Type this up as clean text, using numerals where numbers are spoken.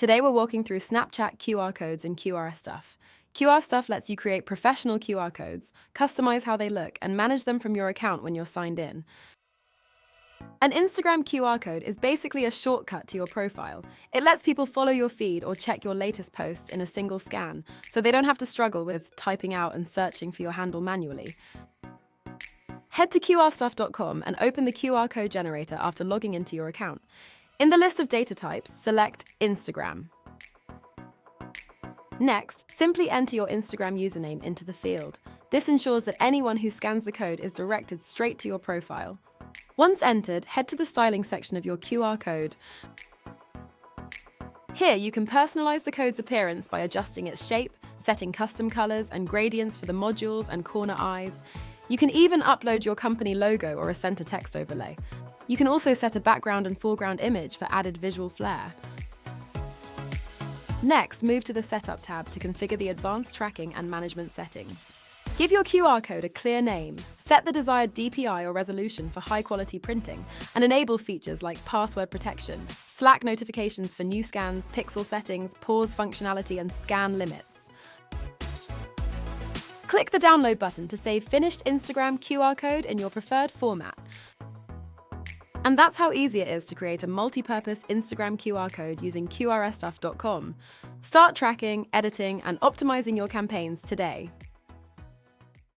Today we're walking through Snapchat QR codes in QRStuff. QRStuff lets you create professional QR codes, customize how they look, and manage them from your account when you're signed in. An Instagram QR code is basically a shortcut to your profile. It lets people follow your feed or check your latest posts in a single scan, so they don't have to struggle with typing out and searching for your handle manually. Head to QRStuff.com and open the QR code generator after logging into your account. In the list of data types, select Instagram. Next, simply enter your Instagram username into the field. This ensures that anyone who scans the code is directed straight to your profile. Once entered, head to the styling section of your QR code. Here, you can personalize the code's appearance by adjusting its shape, setting custom colors and gradients for the modules and corner eyes. You can even upload your company logo or a center text overlay. You can also set a background and foreground image for added visual flair. Next, move to the Setup tab to configure the advanced tracking and management settings. Give your QR code a clear name, set the desired DPI or resolution for high-quality printing, and enable features like password protection, Slack notifications for new scans, pixel settings, pause functionality, and scan limits. Click the download button to save finished Instagram QR code in your preferred format. And that's how easy it is to create a multi-purpose Instagram QR code using QRStuff.com. Start tracking, editing, and optimizing your campaigns today.